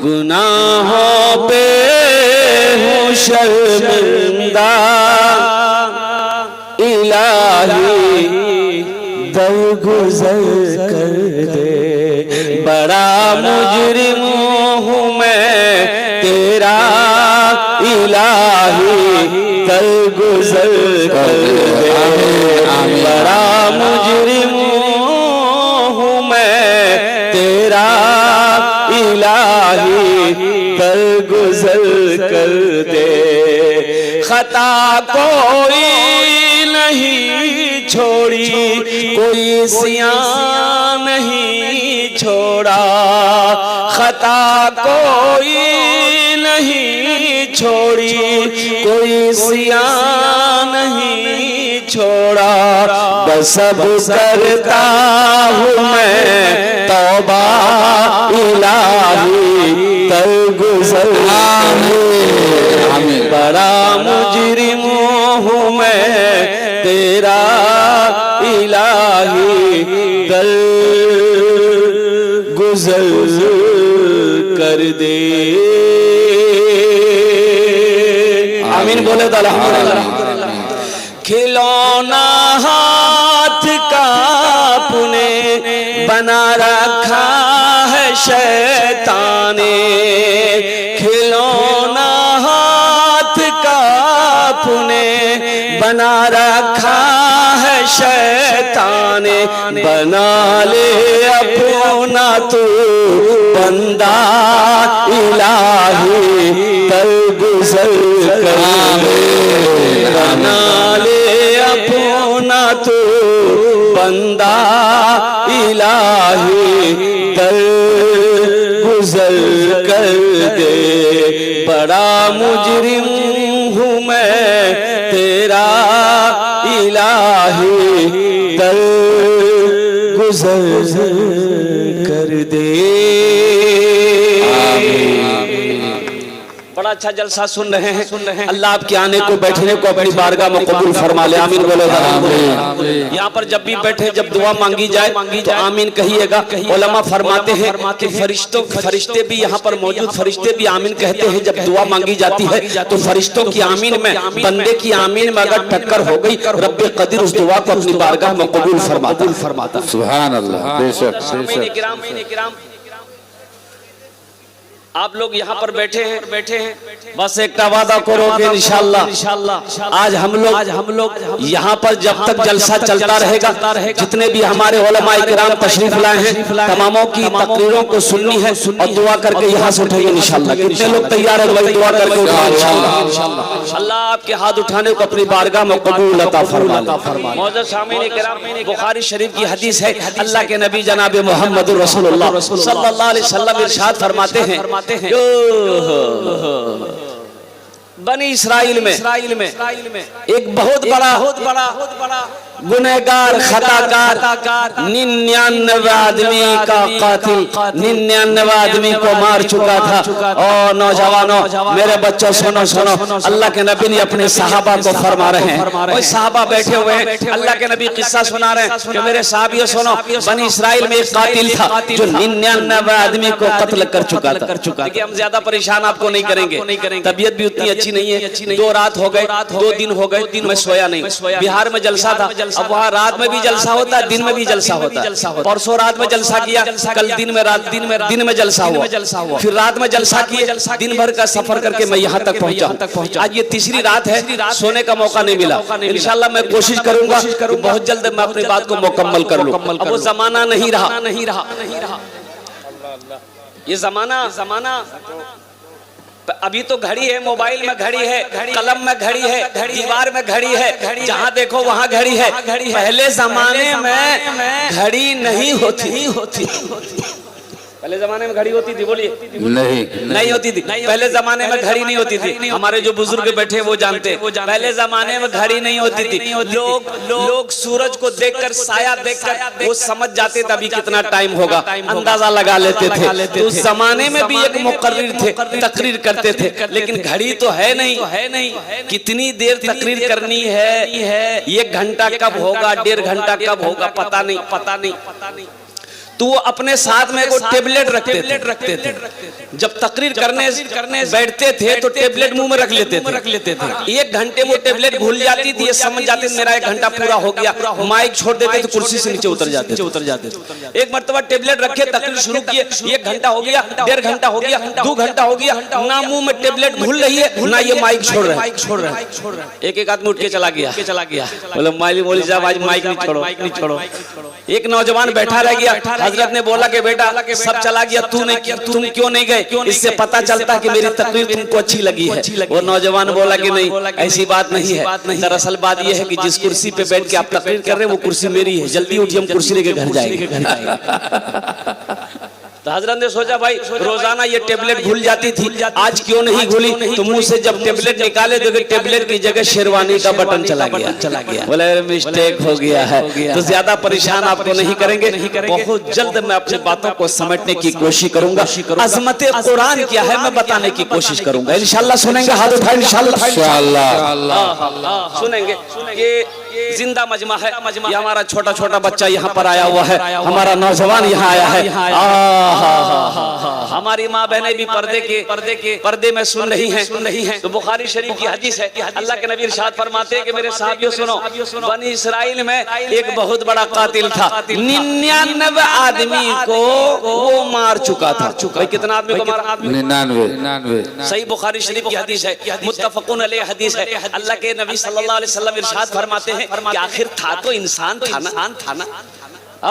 गुनाहों पे हूँ शर्मिंदा, इलाही दरगुजर कर दे। बड़ा मुजरिम हूँ मैं तेरा, इलाही दरगुजर कर दे। बड़ा मुजरिम हूँ मैं तेरा, इलाही दरगुजर कर दे। खता कोई नहीं छोड़ी, कोई सियां नहीं छोड़ा। खता कोई नहीं छोड़ी, कोई सियां नहीं छोड़ा। बस अब करता हूँ मैं तौबा, इलाही दरगुजर। बड़ा मुजरिम हूँ मैं तेरा, इलाही दरगुजर कर दे। आमीन बोले तो अल्हम्दुलिल्लाह। खिलौना हाथ का पुने बना रखा है शैतान ने। खिलौना हाथ का पुने बना रखा है शैतान ने। बना ले अपना तू बंदा, इलाही दरगुजर कर दे। बना ले अपना तू बंदा, इलाही दरगुजर कर दे। बड़ा मुजरिम हूँ मैं तेरा, इलाही दरगुजर कर दे। बड़ा अच्छा जलसा सुन रहे हैं। अल्लाह आपके आने को बैठने को अपनी बारगाह में कबूल फरमा ले। आमीन बोले। यहाँ पर जब भी बैठे, जब दुआ मांगी जाए तो आमीन कहिएगा। उलमा फरमाते हैं कि फरिश्ते भी यहाँ पर मौजूद फरिश्ते भी आमीन कहते हैं। जब दुआ मांगी जाती है तो फरिश्तों की आमीन में बंदे की आमीन में अगर टक्कर हो गई, रब्बे कदीर उस दुआ को अपनी बारगाह में कबूल फरमाता। सुभान अल्लाह। बेशक आप लोग यहाँ पर बैठे हैं, बस एक का वादा करो कि इंशाअल्लाह आज हम लोग यहाँ पर जब तक जलसा चलता रहेगा, जितने भी हमारे उलमा इकराम तशरीफ लाए हैं, तमामों की तकरीरों को सुननी है और दुआ करके यहाँ से उठेंगे इंशाअल्लाह। कितने लोग तैयार है भाई दुआ करके उठाएं इंशाअल्लाह। अल्लाह आपके हाथ उठाने को अपनी बारगाह में कबूल अता फरमाए। मौजूद सामीन इकराम, बुखारी शरीफ की हदीस है, अल्लाह के नबी जनाब मोहम्मद रसूलुल्लाह सल्लल्लाहु अलैहि वसल्लम इरशाद फरमाते हैं, बनी इस्राइल में एक बहुत बड़ा गुनहगार खताकार 99 आदमी का कातिल 99 आदमी को मार चुका था। और नौजवानों, मेरे बच्चों सुनो, अल्लाह के नबी ने अपने सहाबा को फरमा रहे हैं। और सहाबा बैठे हुए हैं, अल्लाह के नबी किस्सा सुना रहे हैं कि मेरे साहबियों सुनो, बनी इस्राइल में एक कातिल था जो 99 आदमी को कत्ल कर चुका था। देखिए हम ज्यादा परेशान आपको नहीं करेंगे, तबीयत भी उतनी अच्छी नहीं है। 2 रात हो गए, 2 दिन हो गए, मैं सोया नहीं। बिहार में जलसा था, अब वहाँ रात में भी जलसा होता है, दिन में भी जलसा होता है। परसों रात में जलसा किया, कल दिन में जलसा हुआ, फिर रात में जलसा किए, दिन भर का सफर करके मैं यहाँ तक पहुँचा। आज ये तीसरी रात है, सोने का मौका नहीं मिला। इंशाल्लाह मैं कोशिश करूंगा बहुत जल्द मैं अपनी बात को मुकम्मल कर लूं। अब वो जमाना नहीं रहा। ये जमाना अभी तो घड़ी है, मोबाइल में घड़ी है, कलम में घड़ी है, दीवार में घड़ी है, जहाँ देखो वहाँ घड़ी है। पहले जमाने में घड़ी नहीं होती। पहले जमाने में घड़ी होती थी? बोलिए। नहीं होती थी। पहले जमाने में घड़ी नहीं होती थी। हमारे जो बुजुर्ग बैठे वो जानते। पहले जमाने में घड़ी नहीं होती थी। लोग सूरज को देखकर, साया देखकर वो समझ जाते थे अभी कितना टाइम होगा, अंदाजा लगा लेते थे। उस जमाने में भी एक मुकर्रिर थे, तकरीर करते थे, लेकिन घड़ी तो है नहीं। कितनी देर तकरीर करनी है, 1 घंटा कब होगा, 1.5 घंटा कब होगा, पता नहीं। तो वो अपने साथ में वो टेबलेट रखते थे। जब तकरीर करने बैठते थे तो टेबलेट मुंह में रख लेते थे। 1 घंटे वो टेबलेट भूल जाती थी, ये समझ जाते मेरा 1 घंटा पूरा हो गया, माइक छोड़ देते तो कुर्सी से नीचे उतर जाते। एक मर्तबा टेबलेट रखे, तकरीर शुरू किए, 1 घंटा हो गया, 1.5 घंटा हो गया, 2 घंटा हो गया, ना मुंह में टेबलेट भूल रही है ना ये माइक छोड़ रहे। एक आदमी उठ के चला गया, बोले मौलवी साहब आज माइक नहीं छोड़ो। एक नौजवान बैठा रह गया। हजरत ने बोला कि बेटा सब चला गया, तुम क्यों नहीं गए? इससे पता चलता कि मेरी तकरीर तुमको अच्छी लगी है। वो नौजवान बोला कि नहीं, ऐसी बात नहीं है। दरअसल बात यह है कि जिस कुर्सी पे बैठ के आप तकरीर कर रहे हैं वो कुर्सी मेरी है, जल्दी उठिए हम कुर्सी लेके घर जाएंगे। तो हजरत ने सोचा भाई रोजाना ये टेबलेट भूल जाती थी, आज क्यों नहीं भूली? तो मुंह से जब टेबलेट निकाले तो टेबलेट की जगह शेरवानी का बटन चला गया। बोले मिस्टेक हो गया है। तो ज्यादा परेशान आपको नहीं करेंगे, बहुत जल्द मैं अपनी बातों को समझने की कोशिश करूंगा। अज़मत कुरान क्या है मैं बताने की कोशिश करूंगा। इंशाल्लाह सुनेंगे, हाथ उठाएं इंशाल्लाह सुनेंगे। ये जिंदा मजमा है, ये हमारा छोटा बच्चा यहाँ पर आया हुआ है, हमारा नौजवान यहाँ आया है। हमारी माँ बहनें भी पर्दे में सुन रही हैं। तो बुखारी शरीफ की हदीस है, अल्लाह के नबी इरशाद फरमाते हैं कि मेरे साहबियों सुनो, बनी इसराइल में एक बहुत बड़ा कातिल था, 99 आदमी को वो मार चुका था। भाई कितना आदमी को मारा? 99। सही बुखारी शरीफ की हदीस है, मुत्तफकुन अलैह हदीस है। अल्लाह के नबी सल्लल्लाहु अलैहि वसल्लम इरशाद फरमाते हैं कि आखिर था तो इंसान था ना।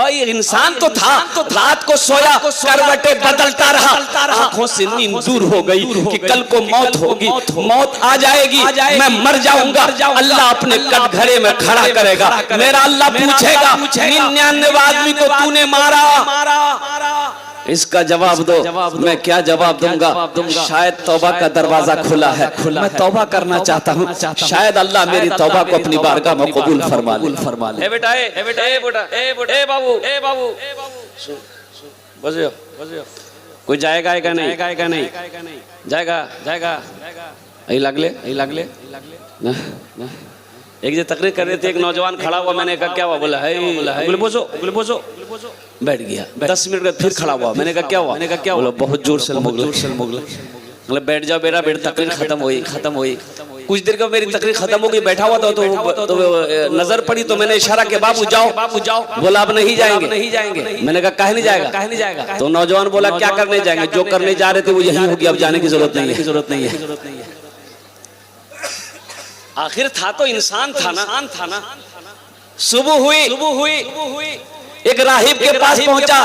ये इंसान तो था, रात को सोया, करवटें बदलता रहा, आंखों से नींद दूर हो गई कि कल को मौत होगी, मौत आ जाएगी, मैं मर जाऊंगा। अल्लाह अपने कटघरे में खड़ा करेगा, मेरा अल्लाह पूछेगा 99 आदमी को तूने मारा, इसका जवाब दो। मैं क्या जवाब दूंगा? शायद तौबा का दरवाजा खुला है, मैं तौबा करना चाहता हूँ, शायद अल्लाह मेरी तौबा को अपनी बारगाह में कबूल फरमा ले। ए बाबू बजियो, कोई जाएगा नहीं जाएगा। यही लगले एक जो तकरीर कर रहे थे, एक नौजवान खड़ा हुआ, मैंने कहा क्या हुआ? बोला है बोलो बैठ गया। 10 मिनट बाद फिर खड़ा हुआ, मैंने कहा क्या हुआ? बोला बहुत जोर से मुगला। मतलब बैठ जाओ बेटा, तकरीर खत्म हुई। कुछ देर का मेरी तकरीर खत्म हो गई, बैठा हुआ था तो नजर पड़ी तो मैंने इशारा किया बाबू जाओ। बोला अब नहीं जाएंगे। मैंने कहा काहे नहीं जाएगा? तो नौजवान बोला क्या करने जाएंगे? जो करने जा रहे थे वो यही होगी, अब जाने की जरूरत नहीं है। आखिर था तो इंसान था ना। सुबह हुई, एक राहिब के पास पहुंचा।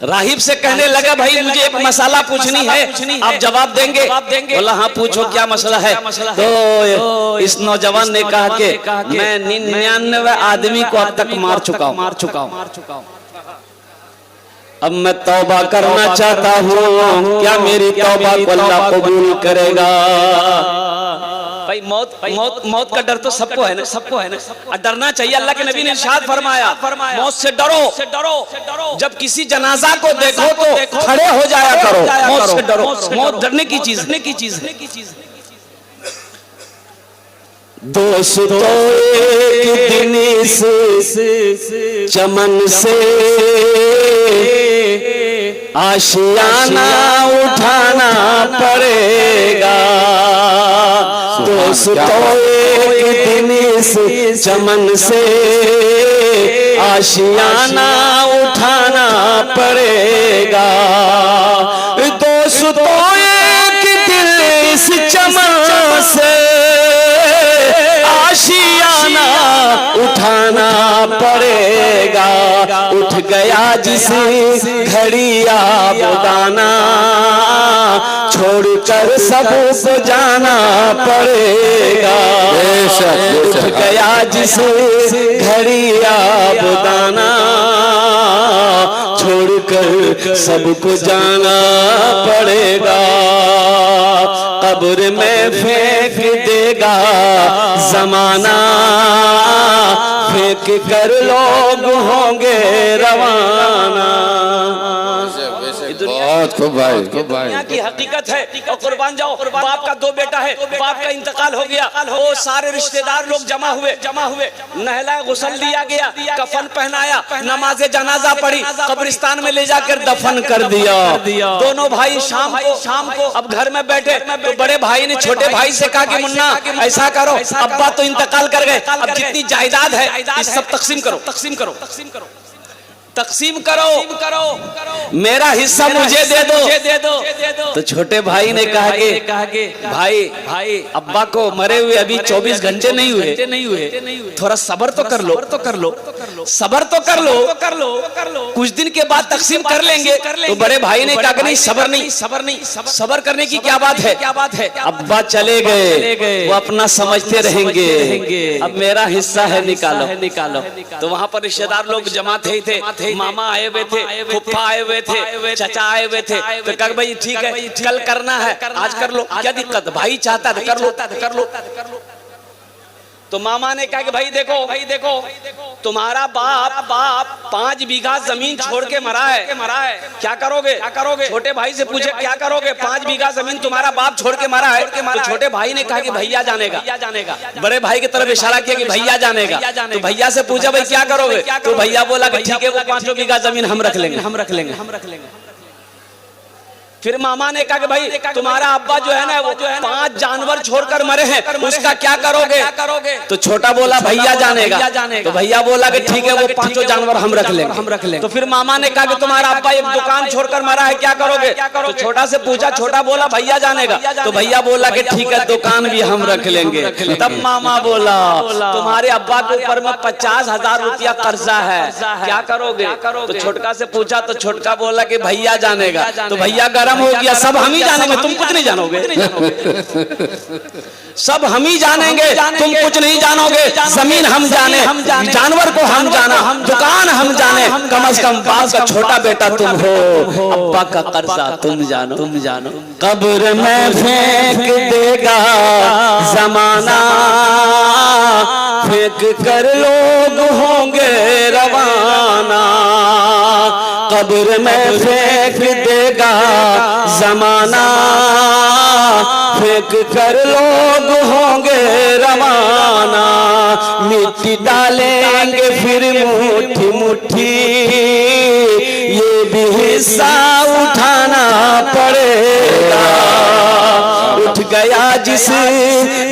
राहिब से कहने लगा भाई मुझे एक मसला पूछनी है, आप जवाब देंगे? बोला हाँ पूछो क्या मसला है? तो इस नौजवान ने कहा कि मैं 99 आदमी को अब तक मार चुका हूँ। अब मैं तौबा करना चाहता हूँ, क्या मेरी तौबा को अल्लाह कबूल करेगा? भाई मौत का डर तो सबको है ना, डरना चाहिए। अल्लाह के नबी ने इरशाद फरमाया मौत से डरो। जब किसी जनाजा को देखो तो खड़े हो जाया करो, मौत से डरो। मौत डरने की चीज है। दोस्तों एक दिन इस चमन से आशियाना उठाना पड़ेगा। दोस्तों एक दिन इस चमन से आशियाना उठाना पड़ेगा। दोस्तों एक दिन इस चमन से आशियाना उठाना पड़ेगा। उठ गया जिस घड़ी आबदाना, छोड़कर सबको जाना पड़ेगा। उठ गया जिस घड़ी आबदाना, छोड़कर सबको जाना पड़ेगा। कब्र में फेंक देगा जमाना, फेंक कर लोग होंगे रवाना। बहुत खूब भाई, खूब भाई। दुनिया की हकीकत है। और कुर्बान जाओ, बाप का 2 बेटा है, बाप का इंतकाल हो गया, वो सारे रिश्तेदार लोग जमा हुए, नहलाया, गुस्ल दिया गया, कफन पहनाया, नमाज जनाजा पढ़ी, कब्रिस्तान में ले जाकर दफन कर दिया। दोनों भाई शाम को अब घर में बैठे तो बड़े भाई ने छोटे भाई से कहा कि मुन्ना ऐसा करो, अब्बा तो इंतकाल कर गए, अब जितनी जायदाद है इस सब तकसीम करो, मेरा हिस्सा मुझे दे दो। तो छोटे भाई ने कहा कि भाई अब्बा को मरे हुए अभी 24 घंटे नहीं हुए, थोड़ा सब्र तो कर लो, कुछ दिन के बाद तकसीम कर लेंगे। तो बड़े भाई ने कहा कि नहीं, सब्र करने की क्या बात है। अब्बा चले गए, वो अपना समझते रहेंगे, अब मेरा हिस्सा है, निकालो। तो वहां पर रिश्तेदार लोग जमा थे, मामा आए हुए थे, फुफ्फा आए हुए थे, चचा आए हुए थे। तो कहा भाई ठीक है, कल करना है, आज कर लो, क्या दिक्कत, भाई चाहता है कर लो। तो मामा ने कहा कि भाई देखो तुम्हारा बाप 5 बीघा जमीन छोड़ के मरा है, क्या करोगे। छोटे भाई से पूछे क्या करोगे, 5 बीघा जमीन तुम्हारा बाप छोड़ के मरा है। तो छोटे भाई ने कहा कि भैया जानेगा। बड़े भाई की तरफ इशारा किया कि भैया जानेगा। तो भैया से पूछा भाई क्या करोगे, तो भैया बोला कि ठीक है, वो 5 बीघा जमीन हम रख लेंगे। फिर मामा ने कहा कि भाई तुम्हारा अब्बा जो है ना, वो 5 जानवर छोड़कर मरे हैं, उसका क्या करोगे। तो छोटा बोला भैया जानेगा। तो भैया बोला कि ठीक है, वो 5 जानवर हम रख लेंगे। तो फिर मामा ने कहा कि तुम्हारा अब्बा एक दुकान छोड़कर मरा है, क्या करोगे। तो छोटा से पूछा, छोटा बोला भैया जानेगा। तो भैया बोला कि ठीक है, दुकान भी हम रख लेंगे। तब मामा बोला तुम्हारे अब्बा के ऊपर में 50,000 रुपया कर्जा है, क्या करोगे। तो छोटका से पूछा, तो छोटका बोला कि भैया जानेगा। तो भैया हो गया, सब हम ही जानेंगे, तुम कुछ नहीं जानोगे। सब हम ही जानेंगे, तुम कुछ नहीं जानोगे। जमीन हम जाने, जानवर को हम जाना, दुकान हम जाने, कम से कम बाप का छोटा बेटा तुम हो, अब्बा का कर्जा तुम जानो। कब्र में फेंक देगा जमाना, फेंक कर लोग होंगे रवाना। कब्र में फेंक देगा जमाना, फेंक कर लोग होंगे रवाना। मिट्टी डालेंगे फिर मुट्ठी, ये भी हिस्सा उठाना पड़ेगा। उठ गया जिस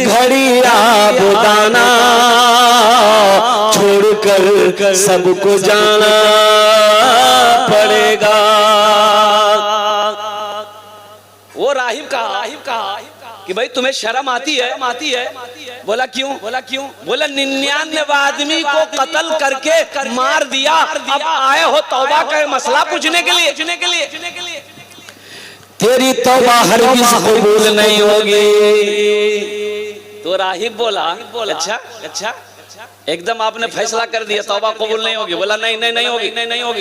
घड़ी आबदाना, छोड़कर सबको जाना पड़ेगा। वो राहिब कहा कि भाई तुम्हें शर्म आती है। बोला क्यों। बोला 99 आदमी को कत्ल करके मार दिया, अब आए हो तौबा का मसला पूछने के लिए। तेरी तौबा हरगिज़ कबूल नहीं होगी। तो राहिब बोला अच्छा एकदम आपने फैसला कर दिया तौबा कबूल नहीं होगी। बोला नहीं होगी।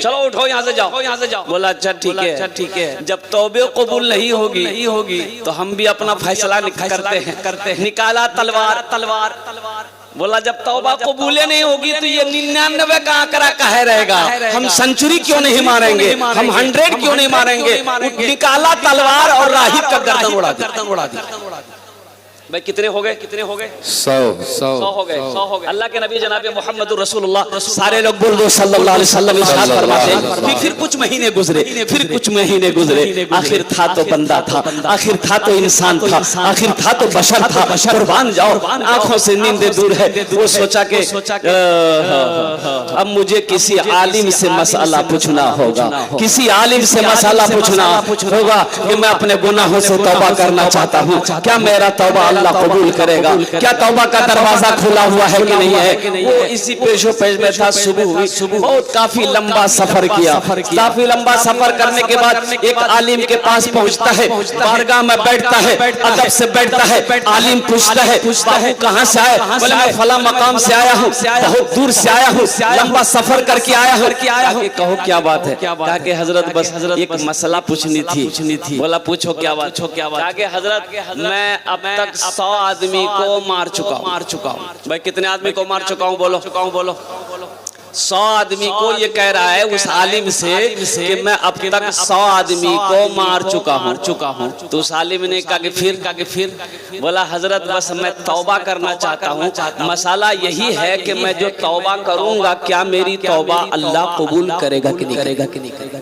चलो उठो यहाँ से जाओ। बोला अच्छा ठीक है, जब तौबे कबूल नहीं होगी तो हम भी अपना फैसला करते हैं। निकाला तलवार। बोला जब तौबा कबूल नहीं होगी तो ये 99 का आंकड़ा कहे रहेगा। हम सेंचुरी क्यों नहीं मारेंगे, हम 100 क्यों नहीं मारेंगे। निकाला तलवार और राहिब का गर्दन उड़ा दिया। भाई कितने हो गए 100 हो गए। अल्लाह के नबी जनाब मोहम्मद रसूलुल्लाह, सारे लोग बोल दो सल्लल्लाहु अलैहि वसल्लम इरशाद फरमाते हैं। फिर कुछ महीने गुजरे, आखिर था तो बंदा था, आखिर था तो इंसान था, आखिर था तो बशर था। कुर्बान जाओ, आंखों से नींदें दूर है। वो सोचा कि अब मुझे किसी आलिम से मसला पूछना होगा, कि मैं अपने गुनाहों से तौबा करना चाहता हूँ, क्या मेरा तौबा अल्लाह कबूल करेगा, क्या तौबा का दरवाजा खुला हुआ है कि नहीं है। वो इसी पेशो पेश में था। सुबह हुई, बहुत काफी लंबा सफर किया। काफी लंबा सफर करने के बाद एक आलिम के पास पहुंचता है, बारगाह में बैठता है, अदब से बैठता है। आलिम पूछता है बाबू कहाँ से आए। बोले मैं फला मकाम से आया हूँ, बहुत दूर से आया हूँ, लंबा सफर करके आया हूँ। कहो क्या बात है। कहा कि हजरत बस एक मसला पूछनी थी। बोला पूछो क्या बात। कहा कि हजरत मैं अब तक 100 आदमी को मार चुका हूँ। भाई कितने आदमी को मार चुका हूँ बोलो। 100 आदमी को ये कह रहा है उस आलिम से कि मैं अब तक 100 आदमी को मार चुका हूँ। तो उस आलिम ने कहा कि फिर बोला हजरत बस मैं तौबा करना चाहता हूँ, मसाला यही है कि मैं जो तौबा करूँगा क्या मेरी तौबा अल्लाह कबूल करेगा कि नहीं करेगा।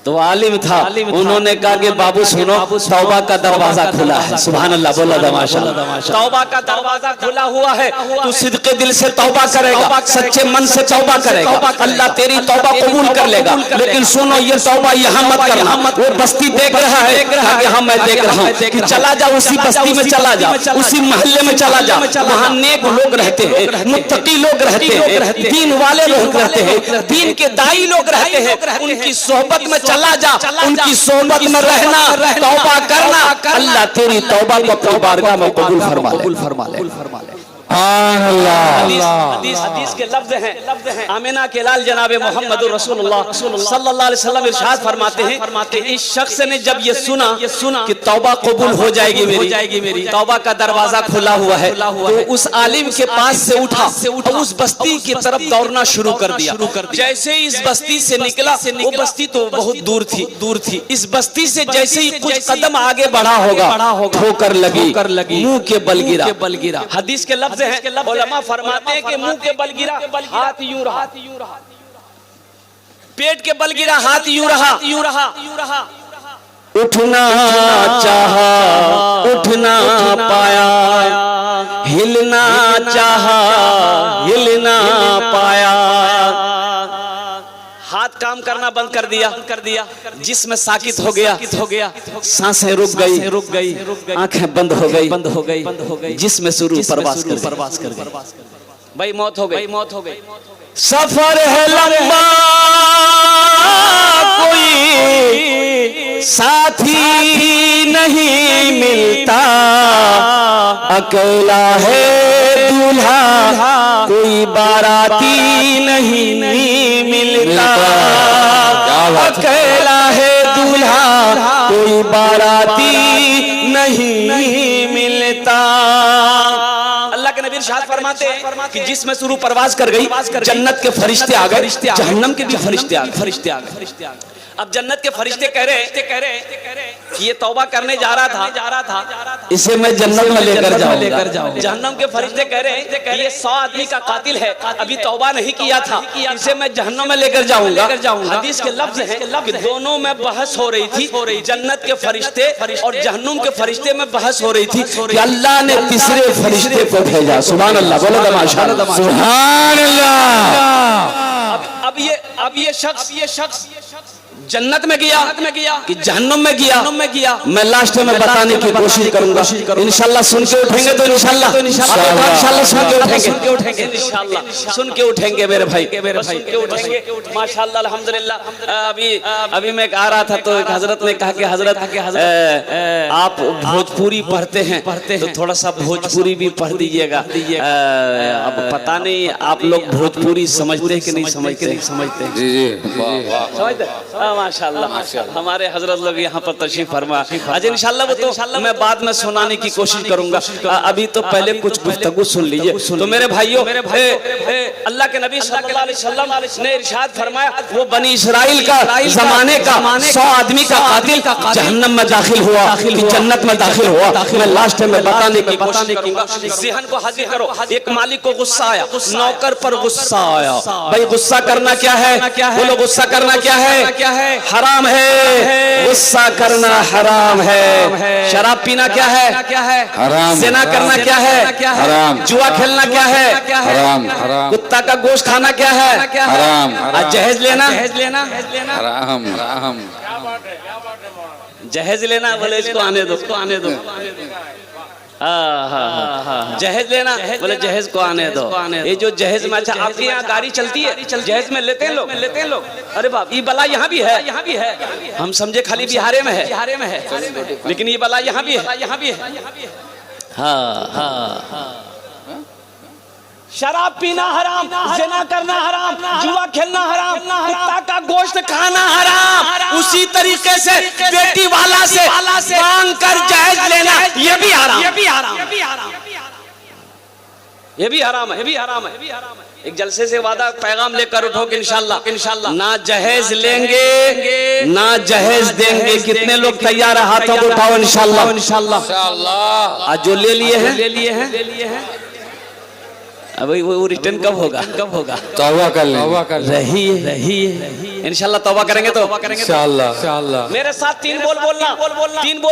तो आलिम था, उन्होंने कहा कि बाबू सुनो, तौबा का दरवाजा खुला है। सुभान अल्लाह, बोला माशाअल्लाह। तौबा का दरवाजा खुला हुआ है, तू सिद्के दिल से तौबा करेगा, सच्चे मन से तौबा करेगा, अल्लाह तेरी तौबा कबूल कर लेगा। लेकिन सुनो, ये तौबा यहाँ मत करना। वो बस्ती देख रहा है कि हाँ मैं देख रहा हूँ, कि चला जा उसी बस्ती में, चला जा उसी मोहल्ले में, चला जा वहाँ नेक लोग रहते हैं, मुत्तकी लोग रहते हैं, दीन वाले लोग रहते हैं, दीन के दाई लोग रहते हैं, उनकी सोहबत में चला जा, उनकी सोहबत में रहना, तौबा करना, अल्लाह तेरी तौबा को अपनी बारगाह में कबूल फरमा ले। हदीस के लफ्ज हैं, आमिना के लाल जनाबे मोहम्मद रसूलुल्लाह सल्लल्लाहु अलैहि वसल्लम इरशाद फरमाते हैं कि इस शख्स ने जब ये सुना कि तौबा कबूल हो जाएगी मेरी, तौबा का दरवाजा खुला हुआ है, तो उस आलिम के पास से उठा और उस बस्ती की तरफ दौड़ना शुरू कर दिया। जैसे इस बस्ती से निकला, वो बस्ती तो बहुत दूर थी, इस बस्ती से जैसे ही कुछ कदम आगे बढ़ा होगा, ठोकर लगी, मुंह के बल गिरा। हदीस के लफ्ज उलमा फरमाते हैं कि मुंह के बल गिरा, हाथ यूं रहा, पेट के बल गिरा, हाथ यूं रहा। उठना चाहा, उठ ना पाया, हिलना चाहा, हिल ना पाया। हाथ काम करना बंद कर दिया, जिस्म साकित हो गया, सांसें रुक गई, आंखें बंद हो गई, जिस्म शुरू परवास कर भाई मौत हो गई। सफर है लंबा, कोई साथी नहीं मिलता, अकेला है दूल्हा, कोई बाराती नहीं मिलता, अकेला है दूल्हा, कोई बाराती नहीं मिलता। अल्लाह के नबी इरशाद फरमाते हैं कि जिसमें शुरू परवाज कर गई, जन्नत के फरिश्ते आ गए, जहन्नम के भी फरिश्ते आ गए। अब जन्नत के फरिश्ते कह रहे कि ये तौबा करने जा रहा था, इसे मैं जन्नत में लेकर जाऊंगा। जहन्नम के फरिश्ते कह रहे कि ये 100 आदमी का कातिल है, अभी तौबा नहीं किया था, इसे मैं जहन्नम में लेकर जाऊंगा। हदीस के लफ्ज हैं कि दोनों में बहस हो रही थी, जन्नत के फरिश्ते और जहन्नम के फरिश्ते में बहस हो रही थी कि अल्लाह ने तीसरे फरिश्ते को भेजा। सुभान अल्लाह, बोलो माशाअल्लाह, सुभान अल्लाह। अब ये शख्स जन्नत में गया कि जहन्नम में गया, मैं लास्ट में बताने की कोशिश करूंगा। इंशाल्लाह सुन के उठेंगे तो इंशाल्लाह सुन के उठेंगे मेरे भाई माशाल्लाह अल्हम्दुलिल्लाह। अभी मैं आ रहा था तो एक हजरत ने कहा कि हजरत आप भोजपुरी पढ़ते हैं तो थोड़ा सा भोजपुरी भी पढ़ दीजिएगा। अब पता नहीं आप लोग भोजपुरी समझते कि नहीं समझते? माशाल्लाह हमारे हजरत लोग यहाँ पर तशरीफ फरमा। आज इंशाल्लाह वो तो मैं बाद में सुनाने की कोशिश करूंगा, अभी तो पहले कुछ गुफ्तगू सुन लीजिए। तो मेरे भाइयों, अल्लाह के नबी सल्लल्लाहु अलैहि वसल्लम ने इरशाद फरमाया, वो बनी इस्राइल का जमाने का 100 आदमी का कातिल जहन्नम में दाखिल हुआ कि जन्नत में दाखिल हुआ। मैं लास्ट में बताने की कोशिश करूंगा। ज़हन को हाजिर करो। एक मालिक को गुस्सा आया, नौकर पर गुस्सा आया। भाई गुस्सा करना क्या है? बोलो गुस्सा करना क्या है? हराम है। गुस्सा करना हराम है। शराब पीना क्या है? हराम। ज़िना करना क्या है? हराम। जुआ खेलना क्या है? हराम। कुत्ता का गोश्त खाना क्या है? हराम। जहेज लेना हराम। जहेज लेना, बोले इसको आने दो। जहेज लेना, बोले जहेज को आने दो। ये जो जहेज में, अच्छा आपके यहाँ गाड़ी चलती है, जहेज में लेते हैं लोग। अरे बाप, ये बला यहाँ भी है। हम समझे खाली बिहारे में है, लेकिन ये बला यहाँ भी है। हाँ। शराब पीना हराम, ज़िना करना हराम, जुआ खेलना हराम, कुत्ता का गोश्त खाना हराम। उसी तरीके से बेटी वाला से मांग कर जहेज लेना ये भी हराम। ये भी हराम है, ये भी हराम है। एक जलसे से वादा पैगाम लेकर उठोगे इंशाल्लाह, इंशाल्लाह। ना जहेज लेंगे ना जहेज देंगे। कितने लोग तैयार है? हाथों को उठाओ इंशाल्लाह, इंशाल्लाह। आज जो ले लिए हैं अभी वो रिटर्न कब होगा? कब होगा? तौबा कर ले, रही इंशाल्लाह तौबा करेंगे तो इंशाल्लाह। मेरे साथ तीन बोल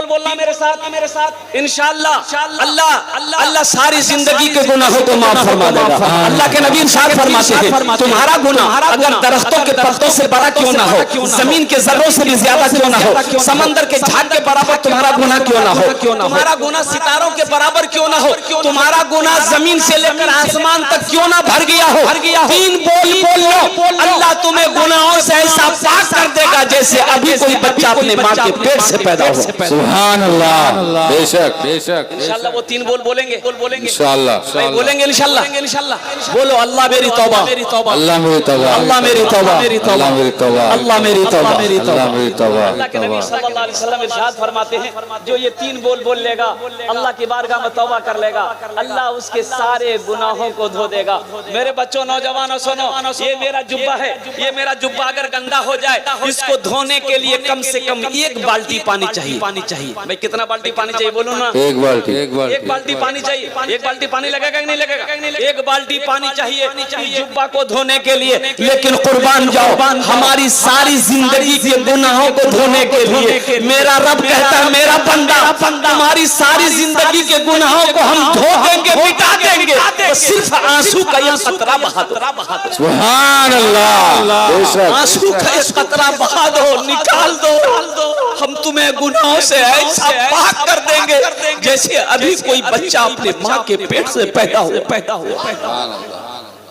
बोलना मेरे साथ इंशाल्लाह। अल्लाह सारी जिंदगी के गुनाहों को माफ फरमा देगा। अल्लाह के नबी इरशाद फरमाते हैं तुम्हारा गुनाह अगर दरख्तों के पत्तों से बड़ा क्यों ना हो, जमीन के जर्रों से भी ज्यादा क्यों ना हो, समंदर के झाग के बराबर तुम्हारा गुनाह क्यों ना हो, तुम्हारा गुनाह सितारों के बराबर क्यों ना हो, तुम्हारा गुनाह जमीन से लेकर आसमान तक क्यों ना भर गया हो, तीन बोल लो, अल्लाह तुम्हें गुनाहों से ऐसा पाक कर देगा जैसे अभी कोई बच्चा अपने माँ के पेट से पैदा हो। सुभान अल्लाह। बेशक इंशाल्लाह वो तीन बोल बोलेंगे इंशाल्लाह बोलेंगे इंशाल्लाह। बोलो अल्लाह मेरी तौबा, अल्लाह मेरी तौबा, अल्लाह मेरी तौबा, अल्लाह मेरी तौबा, अल्लाह मेरी तौबा, अल्लाह मेरी तौबा। अल्लाह के नबी सल्लल्लाहु अलैहि वसल्लम इरशाद फरमाते हैं जो ये तीन बोल बोल लेगा अल्लाह की बारगाह में तौबा कर लेगा, अल्लाह उसके सारे गुनाहों को धो देगा। मेरे बच्चों नौजवानों सुनो, ये मेरा जुब्बा है, ये मेरा जुब्बा अगर गंदा हो जाए इसको धोने के लिए कम से कम एक बाल्टी पानी चाहिए। भाई कितना बाल्टी पानी चाहिए बोलो ना? एक बाल्टी पानी चाहिए। एक बाल्टी पानी लगेगा कि नहीं लगेगा? एक बाल्टी पानी चाहिए जुब्बा को धोने के लिए। लेकिन कुर्बान जाओ हमारी सारी जिंदगी के गुनाहों को धोने के लिए मेरा रब कहता है मेरा बंदा हमारी सारी जिंदगी के गुनाहों को हम धो देंगे, मिटा देंगे, तो सिर्फ आंसू का यह कतरा बहा दो। सुभान अल्लाह। आंसू का यह कतरा बहा दो, निकाल दो, हम तुम्हें गुनाहों से ऐसा पाक कर देंगे जैसे अभी कोई बच्चा अपने माँ के पेट से पैदा हुआ।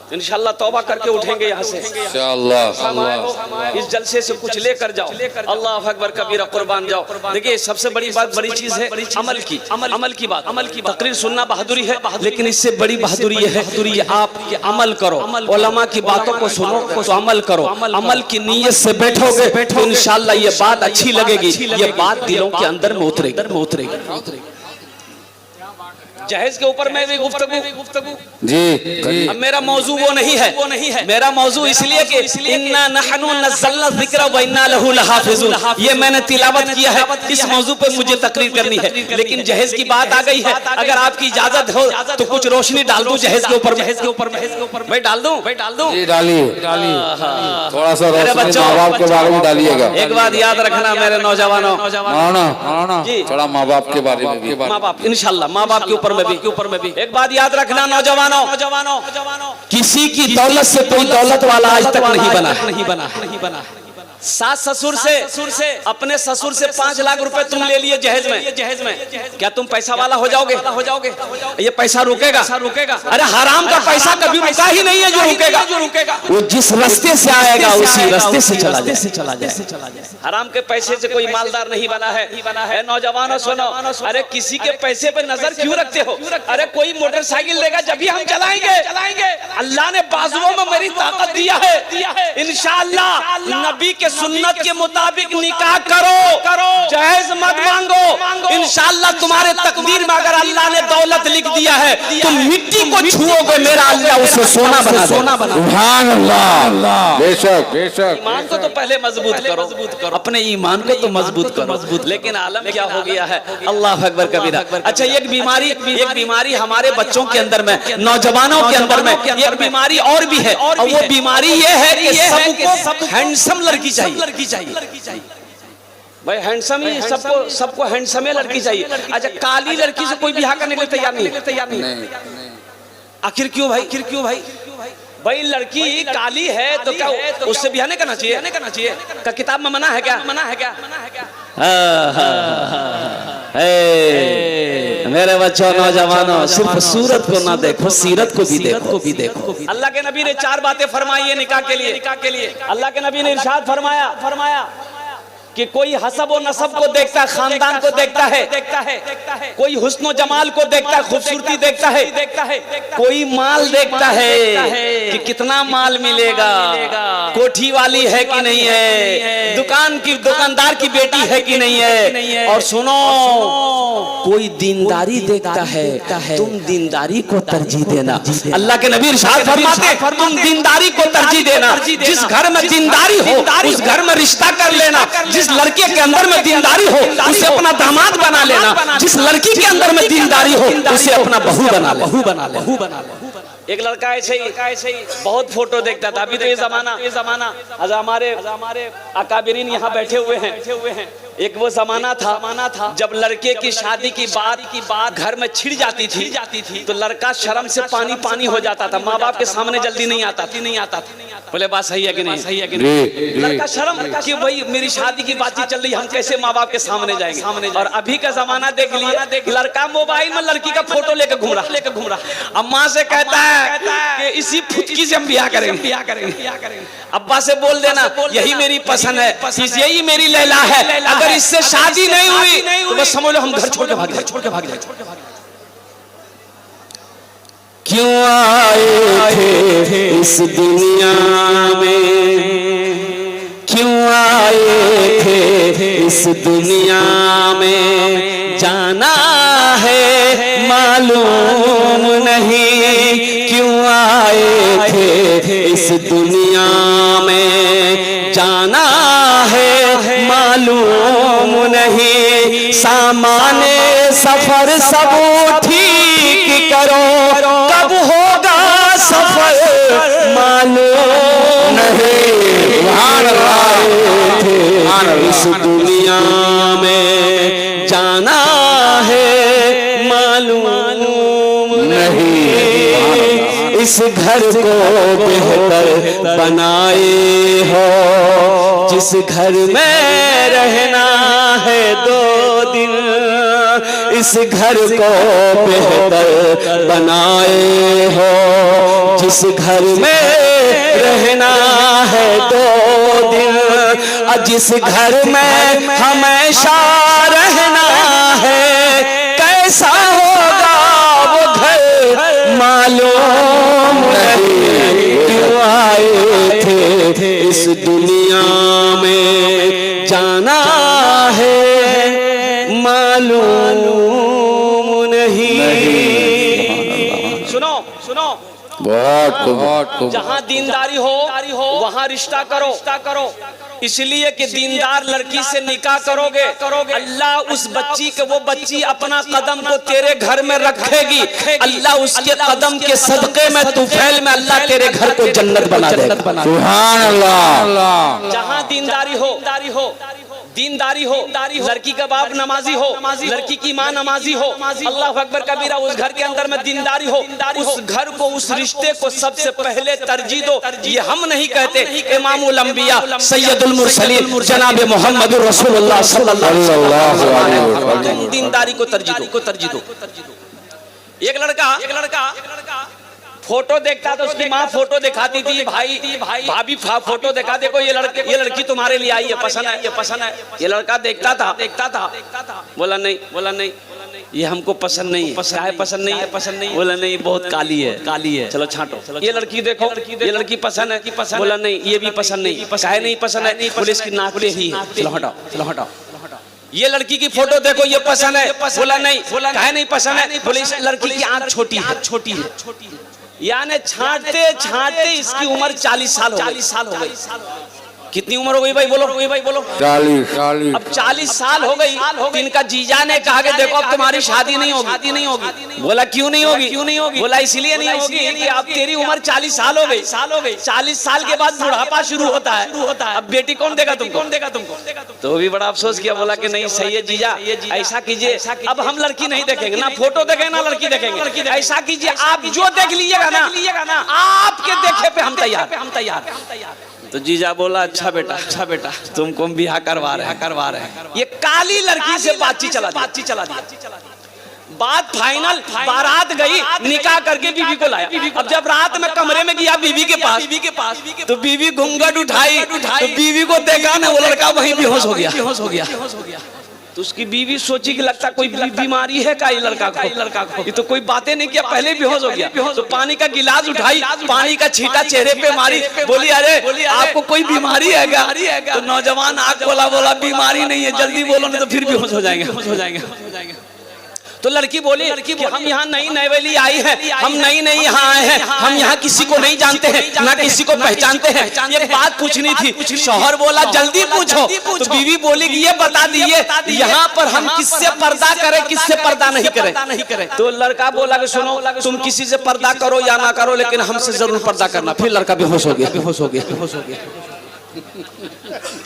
इंशाल्लाह तौबा करके उठेंगे यहाँ से इंशाल्लाह। इस जलसे से कुछ लेकर जाओ। अल्लाह अकबर कबीरा, कुर्बान जाओ। देखिए सबसे बड़ी बात, बड़ी चीज है अमल की बात। तकरीर सुनना बहादुरी है, लेकिन इससे बड़ी बहादुरी है आप अमल करो, उलमा की बातों को सुनो तो अमल करो। अमल की नीयत से बैठोगे तो इंशाल्लाह ये बात अच्छी लगेगी, ये बात दिलों के अंदर में उतरेगी। जहेज के ऊपर मैं भी गुफ्तगू जी। अब मेरा मौजू वो नहीं है, मेरा मौजू इसलिए कि इन्ना नहनु नज़्ज़लना ज़िक्र व इन्ना लहु लहाफ़िज़ून, ये मैंने तिलावत किया है, इस मौजू पे मुझे तकरीर करनी है। लेकिन जहेज की बात आ गई है, अगर आपकी इजाजत हो तो कुछ रोशनी डाल दूं जहेज के ऊपर। भाई डाल दूं जी, डालिए थोड़ा सा रोशनी माँ बाप के बारे में डालिएगा। एक बात याद रखना मेरे नौजवानों, थोड़ा माँ बाप के बारे में, माँ बाप इंशाल्लाह माँ बाप के ऊपर में भी एक बात याद रखना नौजवानों, किसी की दौलत से कोई दौलत वाला आज तक नहीं बना। सास ससुर से अपने ससुर से 5 लाख रुपए तुम ले लिए जहेज में, क्या तुम पैसा वाला हो जाओगे? ये पैसा रुकेगा? अरे हराम का पैसा कभी रुका ही नहीं है जो रुकेगा। वो जिस रास्ते से आएगा उसी रास्ते से चला जाए। हराम के पैसे से कोई मालदार नहीं बना है। नौजवानों सुनो, अरे किसी के पैसे पे नजर क्यों रखते हो? अरे कोई मोटरसाइकिल लेगा जब भी हम चलाएंगे। अल्लाह ने बाजुओं में मेरी ताकत दिया है, इंशाअल्लाह नबी के सुन्नत के मुताबिक निकाह करो, जहेज मत मांगो। इंशाअल्लाह तुम्हारे तकदीर में अगर अल्लाह ने दौलत लिख दिया है तुम मिट्टी को छुओगे, मेरा अल्लाह उसे सोना बना। सुभान अल्लाह। बेशक ईमान को तो पहले मजबूत करो, अपने ईमान को तो मजबूत करो। लेकिन आलम क्या हो गया है, अल्लाह अकबर कबीरा। अच्छा एक बीमारी हमारे बच्चों के अंदर में, नौजवानों के अंदर में एक बीमारी और भी है, और वो बीमारी ये है कि सबको हैंडसम लड़की चाहिए। भाई हैंडसम ही सबको हैंडसम लड़की चाहिए। अच्छा काली लड़की से कोई ब्याह करने के लिए तैयार नहीं। आखिर क्यों भाई? भाई लड़की काली है तो क्या उससे ब्याह नहीं करना चाहिए? का किताब में मना है क्या? मेरे बच्चों नौजवानों, सिर्फ सूरत को ना देखो, सीरत को भी देखो। अल्लाह के नबी ने 4 बातें फरमाई है निकाह के लिए। अल्लाह के नबी ने इरशाद फरमाया कि कोई हसब और नसब को देखता है, खानदान को देखता है, कोई हुस्न जमाल को देखता है, खूबसूरती देखता है, कोई माल देखता है कि कितना माल मिलेगा, कोठी वाली है कि नहीं है, दुकानदार की बेटी है कि नहीं है। और सुनो, कोई दीनदारी देखता है, तुम दीनदारी को तरजीह देना। अल्लाह के नबी इरशाद फरमाते, तुम दीनदारी को तरजीह देना। जिस घर में दीनदारी हो उस घर में रिश्ता कर लेना। जिस लड़के के अंदर में दीनदारी हो उसे अपना दामाद बना लेना। जिस लड़की के अंदर में दीनदारी हो उसे अपना बहू बना ले। एक लड़का ऐसे ही बहुत फोटो देखता था। अभी तो ये जमाना हमारे अकाबिरीन यहाँ बैठे हुए हैं। एक वो जमाना था जब लड़के की शादी की बात घर में छिड़ जाती थी तो लड़का शर्म से पानी हो जाता था। माँ बाप के सामने जल्दी नहीं आता था। बोले बात सही है कि नहीं? लड़का शर्म कि भाई मेरी शादी की बातचीत चल रही, हम कैसे माँ बाप के सामने जाएंगे। और अभी का जमाना देख लिया, लड़का मोबाइल में लड़की का फोटो लेकर घूम रहा। अम्मा से कहता है कि इसी फुटकी से हम ब्याह करेंगे। अब्बा से बोल देना यही मेरी पसंद है, यही मेरी लैला है। अगर इससे शादी नहीं हुई तो बस समझ लो हम घर छोड़ के भाग जाए। क्यों आए थे इस दुनिया में, क्यों आए थे इस दुनिया में, जाना है मालूम नहीं। क्यों आए थे इस दुनिया में, जाना है मालूम नहीं। सामाने सफर सब ठीक करो, कब होगा सफर मालूम नहीं। इस दुनिया में जाना है मालूम नहीं। इस घर को बेहतर बनाए हो, जिस घर में रहना है 2 दिन। इस घर को बेहतर बनाए हो, जिस घर में रहना है 2 दिन। जिस घर में हमेशा रहना है, कैसा होगा वो घर मालूम नहीं। क्यों आए थे इस दुनिया में, जाना है मालूम नहीं। सुनो बहुत जहाँ दीनदारी हो वहाँ रिश्ता करो। इसलिए कि दीनदार लड़की से निकाह करोगे, अल्लाह उस बच्ची के वो बच्ची अपना कदम को तेरे घर में रखेगी। अल्लाह उसके कदम के सदके में तुफैल में अल्लाह तेरे घर को जन्नत बना देगा। सुभान अल्लाह। जहाँ दीनदारी हो, लड़की का बाप नमाजी हो, लड़की की माँ नमाजी हो, अल्लाह अकबर कबीरा, उस घर के अंदर में दीनदारी हो, उस घर को उस रिश्ते को सबसे पहले तरजीह दो। ये हम नहीं कहते, इमामुल अंबिया सैयदुल मुरसलीन जनाब मोहम्मद रसूलुल्लाह सल्लल्लाहु अलैहि वसल्लम दीनदारी को तरजीह दो। एक लड़का फोटो देखता तो उसकी माँ फोटो दिखाती थी, भाभी फोटो दिखा, देखो ये लड़की तुम्हारे लिए आई है, पसंद है। ये लड़का देखता था, बोला नहीं ये हमको पसंद नहीं है। पसंद नहीं, बोला नहीं बहुत काली है, चलो छांटो। ये लड़की देखो, ये लड़की पसंद है, बोला नहीं ये भी पसंद नहीं पसंद है, बोले इसकी नाक पे ही है, चलो हटाओ। ये लड़की की फोटो देखो, ये पसंद है, बोला नहीं पसंद है, बोले इस लड़की की आंख छोटी है। यानी छांटते इसकी उम्र 40 साल हो गई। कितनी उम्र हो गई भाई बोलो? 40। अब 40 साल हो गई। इनका जीजा ने कहा कि देखो अब तुम्हारी शादी नहीं होगी। बोला क्यों नहीं होगी? बोला इसलिए नहीं होगी कि अब तेरी उम्र 40 साल हो गई। 40 साल के बाद बुढ़ापा शुरू होता है। अब बेटी कौन देगा तुमको? तो भी बड़ा अफसोस किया, बोला कि नहीं सही है जीजा, ऐसा कीजिए अब हम लड़की नहीं देखेंगे, ना फोटो देखेंगे ना लड़की देखेंगे। ऐसा कीजिए आप जो देख लीजिएगा ना, आपके देखे पे हम तैयार। तो जीजा बोला अच्छा बेटा तुमको हम ब्याह करवा रहे हैं। ये काली लड़की से बातचीत चला दी। बात फाइनल, बारात गई, निकाह करके बीवी को लाया। अब जब रात में कमरे में गया बीवी के पास तो बीवी घूंघट उठाई तो बीवी को देखा ना, वो लड़का वहीं बेहोश हो गया। तो उसकी बीवी सोची कि लगता कोई बीमारी है का ये लड़का को, ये तो कोई बातें नहीं किया, पहले बेहोश हो गया। तो पानी का गिलास उठाई, पानी का छींटा चेहरे पे मारी, बोली अरे आपको कोई बीमारी है क्या? तो नौजवान आग बोला बीमारी नहीं है, जल्दी बोलो नहीं तो फिर बेहोश हो जाएंगे। तो लड़की बोली कि हम यहाँ नई नवेली आई है, हम नई यहाँ आए हैं, हम यहाँ किसी को नहीं जानते हैं, ना किसी को पहचानते हैं, ये बात पूछनी थी। शौहर बोला जल्दी पूछो। तो बीवी बोली कि ये बता दिए यहाँ पर हम किससे पर्दा करें, किससे पर्दा नहीं करें। तो लड़का बोला कि सुनो, तुम किसी से पर्दा करो या ना करो, लेकिन हमसे जरूर पर्दा करना। फिर लड़का बेहोश हो गया।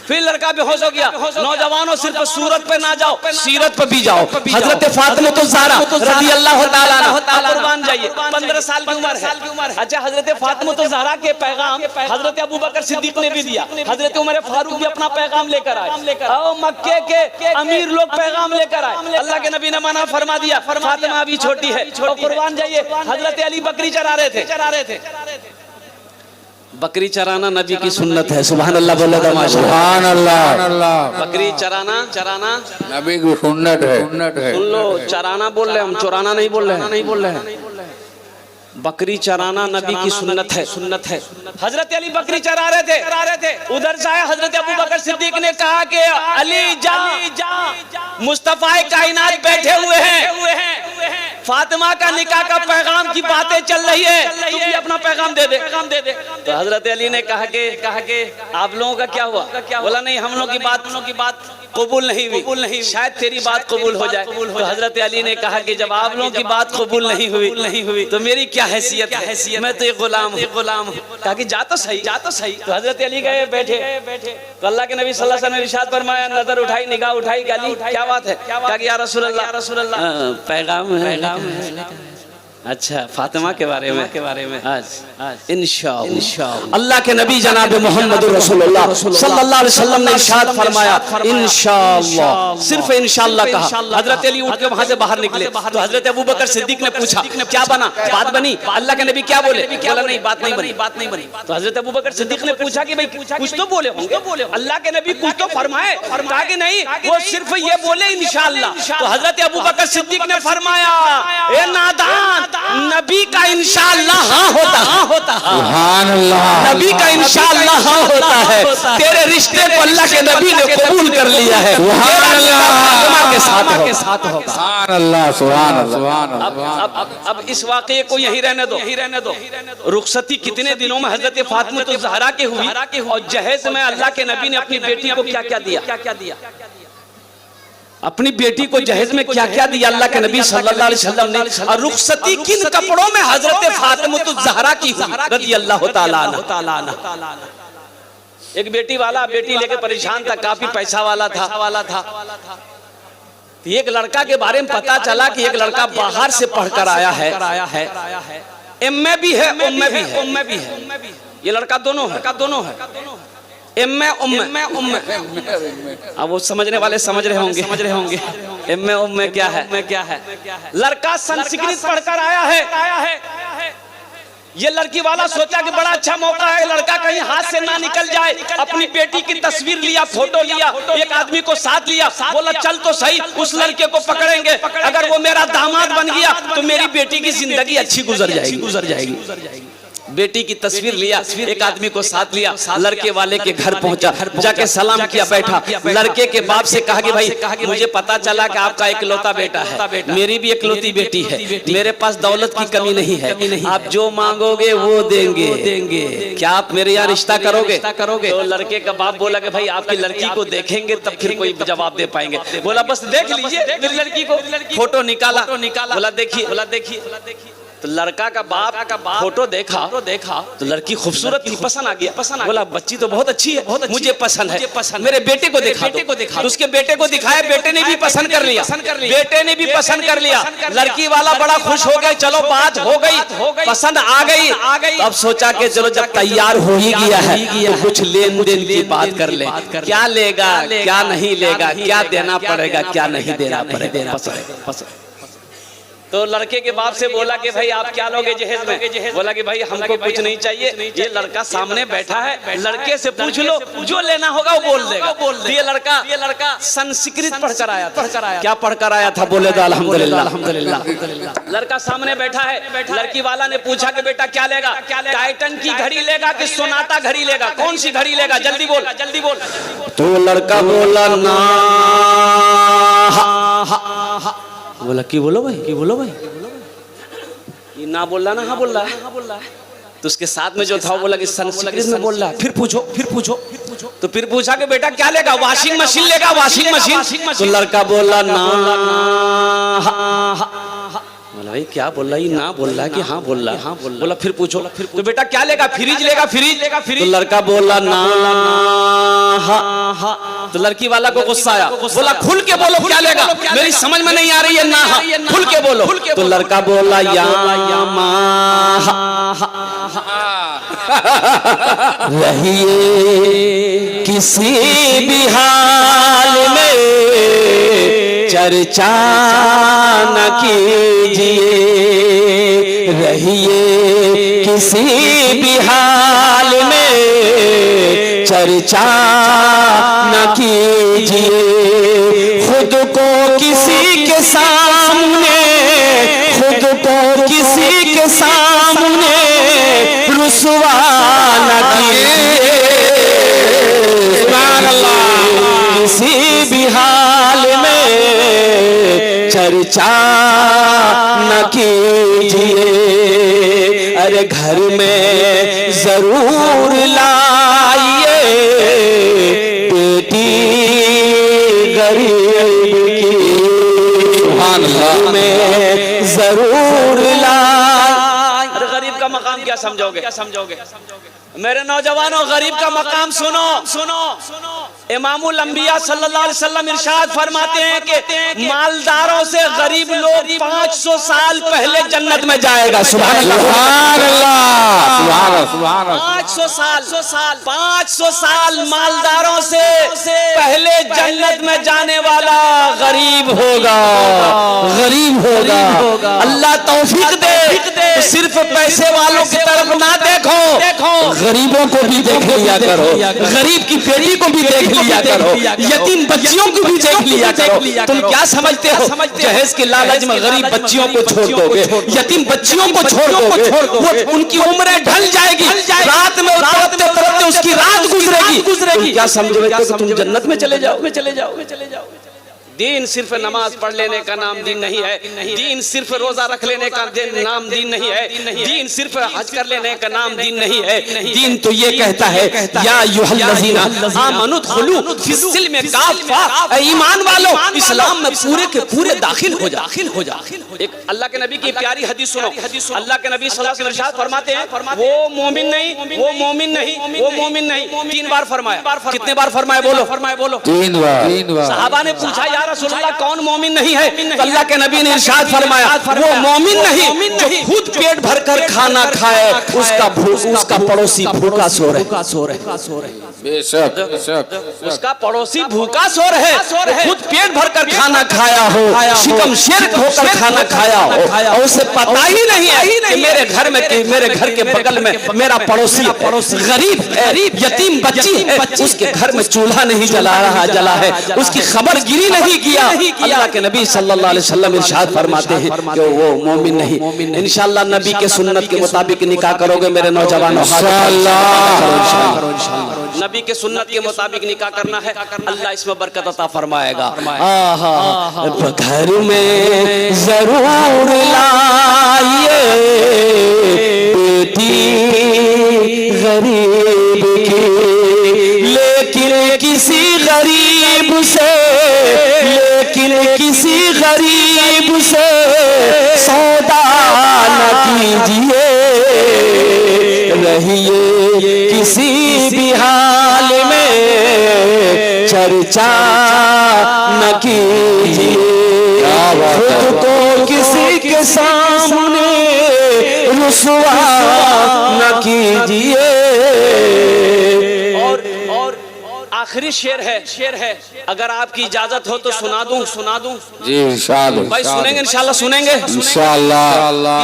फिर लड़का बेहोश हो गया। नौजवानों सिर्फ सूरत पे ना जाओ, सीरत पे भी जाओ। हजरत फातिमा तो ज़हरा रज़ी अल्लाह ताला अन्हा, कुर्बान जाइए, 15 साल की उम्र है। अच्छा, हजरत फातिमा तो ज़हरा के पैगाम हजरत अबू बकर सिद्दीक ने भी दिया, हजरत उमर फारूक भी अपना पैगाम लेकर आए, और मक्के के अमीर लोग पैगाम लेकर आए। अल्लाह के नबी ने मना फरमा दिया, फातिमा अभी छोटी है, कुर्बान जाइए। हजरत अली बकरी चरा रहे थे। बकरी चराना नबी की सुन्नत है। सुभान अल्लाह बोले तो सुभान अल्लाह। बकरी चराना नबी की सुन्नत है। सुन लो, चराना बोल रहे हम, चोराना नहीं बोल रहे हैं। बकरी चराना नबी की सुन्नत है। हजरत अली बकरी चरा रहे थे। उधर से हजरत अबू बकर सिद्दीक ने कहा कि अली जा, मुस्तफा कायनात बैठे हुए हैं, फातिमा का निकाह का पैगाम की बातें चल रही है, तू भी अपना पैगाम दे दे। तो हजरत अली ने कहा कि आप लोगों का क्या हुआ? बोला नहीं, हम लोगों की बात कबूल नहीं हुई, शायद तेरी बात कबूल हो जाए। तो हजरत अली ने कहा कि जब आप लोगों की बात कबूल नहीं हुई तो मेरी क्या हैसियत है, मैं तो एक गुलाम हूँ। कहा कि जा तो सही। तो हजरत अली गए, बैठे। तो अल्लाह के नबी सल्लल्लाहु अलैहि वसल्लम ने इरशाद फरमाया, नजर उठाई, निगाह उठाई, गाली क्या बात है? कहा कि या रसूल अल्लाह पैगाम है। अच्छा, फातिमा के बारे में आज इंशाअल्लाह अल्लाह के नबी जनाब मोहम्मद रसूलुल्लाह सल्लल्लाहु अलैहि वसल्लम ने इरशाद फरमाया इंशाअल्लाह, सिर्फ इंशाअल्लाह कहा। हजरत अली उठ के वहां से बाहर निकले। तो हजरत अबू बकर सिद्दीक ने पूछा क्या बना? बात बनी? अल्लाह के नबी क्या बोले? बोला नहीं, बात नहीं बनी। तो हजरत अबू बकर सिद्दीक ने पूछा कि भाई कुछ तो बोले होंगे, अल्लाह के नबी कुछ तो फरमाए। कहा कि नहीं, वो सिर्फ ये बोले इंशाअल्लाह। तो हजरत अबू बकर सिद्दीक ने फरमाया, ए नादान, नबी का इंशाअल्लाह हाँ होता है। सुभान अल्लाह। नबी का इंशाअल्लाह हाँ होता है। तेरे रिश्ते को अल्लाह के नबी ने कबूल कर लिया है। सुभान अल्लाह के साथ होगा। सुभान अल्लाह, सुभान अल्लाह। अब इस वाक़े को यही रहने दो। रुखसती कितने दिनों में हजरत फातिमा तो ज़हरा के हुई, और जहेज में अल्लाह के नबी ने अपनी बेटी को क्या दिया? अपनी बेटी को जहेज में क्या दिया अल्लाह के नबी सल्लल्लाहु अलैहि वसल्लम ने? और रुखसती किन कपड़ों में हजरत फातिमा तो ज़हरा की रज़ी अल्लाह ताला अन्हा। एक बेटी लेके परेशान था, काफी पैसा वाला था। एक लड़का के बारे में पता चला कि एक लड़का बाहर से पढ़कर आया है, एमए भी है, उम्मे भी है। ये लड़का दोनों है, एम्मे उम्मे। अब वो समझने वाले समझ रहे होंगे एम्मे उम्मे क्या है। लड़का संस्कृत पढ़कर आया है। ये लड़की वाला सोचा कि बड़ा अच्छा मौका है, लड़का कहीं हाथ से ना निकल जाए। अपनी बेटी की तस्वीर लिया, फोटो लिया, एक आदमी को साथ लिया, बोला चल तो सही, उस लड़के को पकड़ेंगे, अगर वो मेरा दामाद बन गया तो मेरी बेटी की जिंदगी अच्छी गुजर जाएगी। बेटी की तस्वीर लिया, एक आदमी को साथ लिया, लड़के वाले के घर पहुंचा, जाके सलाम किया, बैठा। लड़के के बाप से कहा कि भाई मुझे पता चला कि आपका इकलौता बेटा है, मेरी भी इकलौती बेटी है, मेरे पास दौलत की कमी नहीं है, आप जो मांगोगे वो देंगे, क्या आप मेरे यहाँ रिश्ता करोगे? तो लड़के का बाप बोला कि भाई आपकी लड़की को देखेंगे तब फिर कोई जवाब दे पाएंगे। बोला बस देख लीजिए मेरी लड़की को। फोटो निकाला, बोला देखिए। तो लड़का का बाप फोटो देखा तो लड़की खूबसूरत थी, पसंद आ गया। बोला बच्ची तो बहुत अच्छी है, मुझे पसंद है, मेरे बेटे को देखा। तो उसके बेटे को दिखाया, बेटे ने भी पसंद कर लिया। लड़की वाला बड़ा खुश हो गए, चलो बात हो गई, पसंद आ गई। अब सोचा कि चलो जब तैयार हो ही गया है तो कुछ लेन देन की बात कर ले, क्या लेगा क्या नहीं लेगा, क्या देना पड़ेगा क्या नहीं देना पड़ेगा। तो लड़के के बाप से बोला कि भाई आप क्या लोगे जहेज में? बोला कि भाई हमको कुछ नहीं चाहिए, ये लड़का सामने बैठा है, लड़के से पूछ लो, जो लेना होगा वो बोल देगा। ये लड़का संस्कृत पढ़कर आया था। क्या पढ़कर आया था? बोले तो अल्हम्दुलिल्लाह। लड़का सामने बैठा है, लड़की वाला ने पूछा कि बेटा क्या लेगा? टाइटन की घड़ी लेगा कि सोनाटा घड़ी लेगा? कौन सी घड़ी लेगा? जल्दी बोल। तो लड़का बोला ना। बोला की बोलो भाई, ये ना बोल रहा ना हाँ बोल रहा है। तो उसके साथ में जो था वो बोला कि संस्कृत में बोल रहा है। फिर पूछो। तो फिर पूछा कि बेटा क्या लेगा? वॉशिंग मशीन लेगा? Washing machine. तो लड़का बोला ना। बोला भाई क्या बोल रहा है? ना बोल रहा है कि हाँ बोल रहा है? बोला फिर पूछो। तो बेटा क्या लेगा? फ्रिज लेगा? तो लड़का बोला ना। तो लड़की वाला को गुस्सा आया, बोला खुल के बोलो क्या लेगा? मेरी समझ में नहीं आ रही है ना, खुल के बोलो। तो लड़का बोला यामा। रहिए किसी भी हाल में चर्चा न कीजिए, रहिए किसी भी हाल में चर्चा न कीजिए, खुद को किसी के सामने रुसवा न कीजिए, किसी भी हाल में चर्चा न कीजिए। अरे घर में जरूर लाइए बेटी गरीब की, घर में जरूर लाइए। अरे गरीब का मकाम क्या समझोगे? मेरे नौजवानों गरीब का मकाम सुनो। इमामुल अंबिया सल्लल्लाहु अलैहि वसल्लम इरशाद फरमाते हैं कि मालदारों से गरीब लोग 500 साल पहले जन्नत में जाएगा। सुभान अल्लाह। 500 साल मालदारों से पहले जन्नत में जाने वाला गरीब होगा। अल्लाह तौफीक दे। सिर्फ पैसे वालों की तरफ ना देखो, गरीबों को भी देख लिया करो, गरीब की बेटी को भी देख लिया करो, यतीम बच्चियों को भी देख लिया करो। तुम क्या समझते हो जहेज के लालच में गरीब बच्चियों को छोड़ दोगे, यतीम बच्चियों को छोड़ दोगे, वो उनकी उम्रें ढल जाएगी, रात में तड़पते उसकी रात गुजरेगी। क्या समझोगे तुम जन्नत में चले जाओगे? दीन सिर्फ नमाज पढ़ लेने का नाम दीन नहीं है, दीन सिर्फ रोजा रख लेने का नाम दीन नहीं है, दीन सिर्फ हज कर लेने का नाम दीन नहीं है। दीन तो ये कहता है या अय्युहल्लज़ीना आमनू दुखुलू फिस्सिल्म काफ़ा, ईमान वालों इस्लाम में पूरे के पूरे दाखिल हो जा। एक अल्लाह के नबी की प्यारी हदीस सुनो। अल्लाह के नबी सल्लल्लाहु अलैहि वसल्लम इरशाद फरमाते हैं वो मोमिन नहीं 3 बार फरमाया। कितने बार फरमाया? बोलो 3 बार। सहाबा ने पूछा रसूलुल्लाह कौन मोमिन नहीं है? तो अल्लाह के नबी ने इरशाद फरमाया वो मोमिन नहीं जो खुद पेट भरकर खाना खाए, उसका पड़ोसी भूखा सो रहे। बेशक उसका पड़ोसी भूखा सो रहे, खुद पेट भरकर खाना खाया हो, शिकम शेर होकर खाना खाया हो, और उसे पता ही नहीं है कि मेरे घर के बगल में मेरा पड़ोसी गरीब यतीम बच्ची है, उसके घर में चूल्हा नहीं जला है, उसकी खबर गिरी नहीं किया। अल्लाह के नबी सल्लल्लाहु अलैहि वसल्लम इरशाद फरमाते हैं कि वो मोमिन नहीं। इंशाअल्लाह नबी के सुन्नत के मुताबिक निकाह करोगे मेरे नौजवानों, नबी के सुन्नत के मुताबिक निकाह करना है, अल्लाह इसमें बरकत अता फरमाएगा। घर में जरूर लाइए बेटी गरीब की, लेकिन किसी गरीब से सौदा न कीजिए, रहिए किसी भी हाल में चर्चा न कीजिए, खुद को किसी के सामने रुसवा न कीजिए। और आखिरी शेर है अगर आपकी इजाजत हो तो सुना दूं जी इरशाद भाई सुनेंगे इंशाल्लाह सुनेंगे इंशाल्लाह।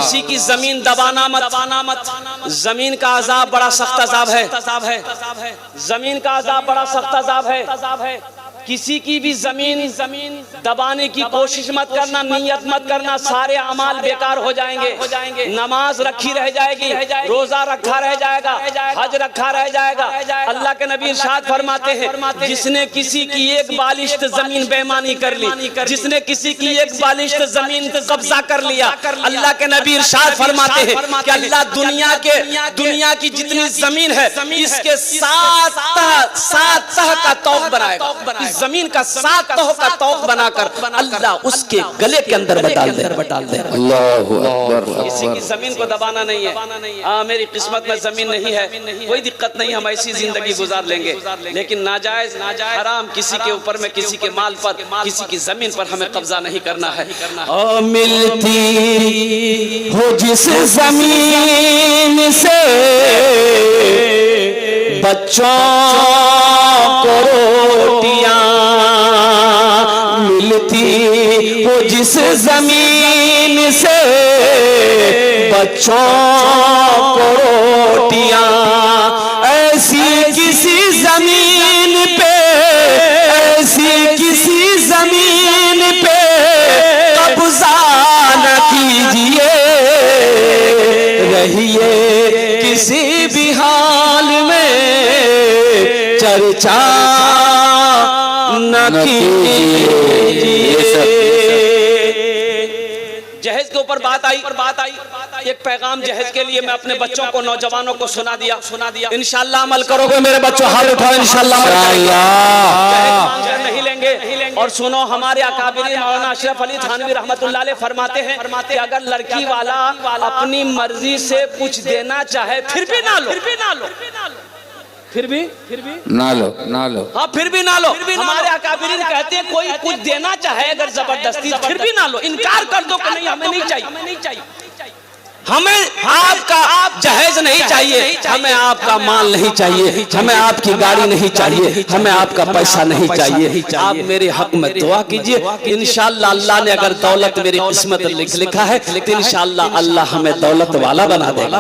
किसी की जमीन दबाना मत। जमीन का अजाब बड़ा सख्त अजाब है। जमीन का अजाब बड़ा सख्त अजाब है। किसी की भी जमीन दबाने की कोशिश मत करना, नियत मत करना, सारे अमाल बेकार हो जाएंगे। नमाज रखी रह जाएगी, रोजा रखा रह जाएगा, हज रखा रह जाएगा। अल्लाह के नबी इरशाद फरमाते हैं जिसने किसी की एक बालिश्त जमीन बेईमानी कर ली, जिसने किसी की एक बालिश्त जमीन कब्जा कर लिया, अल्लाह के नबी इरशाद फरमाते हैं कि अल्लाह दुनिया की जितनी जमीन है इसके सात तह का तौक बनाएगा। जमीन का 7 तह का तौक बनाकर अल्लाह उसके गले के अंदर डाल दे। अल्लाहु अकबर। किसी की जमीन को दबाना नहीं है। मेरी किस्मत में जमीन नहीं है, कोई दिक्कत नहीं, हम ऐसी जिंदगी गुजार लेंगे। लेकिन नाजायज हराम किसी के ऊपर में, किसी के माल पर, किसी की जमीन पर हमें कब्जा नहीं करना है। ओ मिलती हो जिस जमीन से बच्चों को रोटियां, मिलती हो जिस जमीन से बच्चों को रोटियां, ऐसी किसी जमीन पे, ऐसी किसी जमीन पे कब्जा न कीजिए, रहिए किसी भी हाल में चर्चा न कीजिए। जहेज के ऊपर बात आई। एक पैगाम जहेज के लिए मैं अपने बच्चों को, नौजवानों को सुना दिया। इंशाल्लाह अमल करोगे मेरे बच्चों, हाथ उठाओ इंशाल्लाह नहीं लेंगे। और सुनो, हमारे अकाबिरीन मौलाना अशरफ अली थानवी रहमतुल्लाह अलैह फरमाते हैं कि अगर लड़की वाला अपनी मर्जी से कुछ देना चाहे फिर भी ना लो, फिर भी ना लो हाँ फिर भी ना लो। हमारे अकाबिरीन कहते हैं कोई कुछ देना चाहे अगर जबरदस्ती, फिर भी ना लो, इनकार कर दो कि नहीं हमें नहीं चाहिए, हमें आपका जहेज नहीं चाहिए, हमें आपका माल नहीं चाहिए, हमें आपकी गाड़ी नहीं चाहिए, हमें आपका पैसा नहीं चाहिए। आप मेरे हक में दुआ कीजिए, इंशाअल्लाह अल्लाह ने अगर दौलत मेरी किस्मत लिखा है तो इंशाअल्लाह अल्लाह हमें दौलत वाला बना देगा।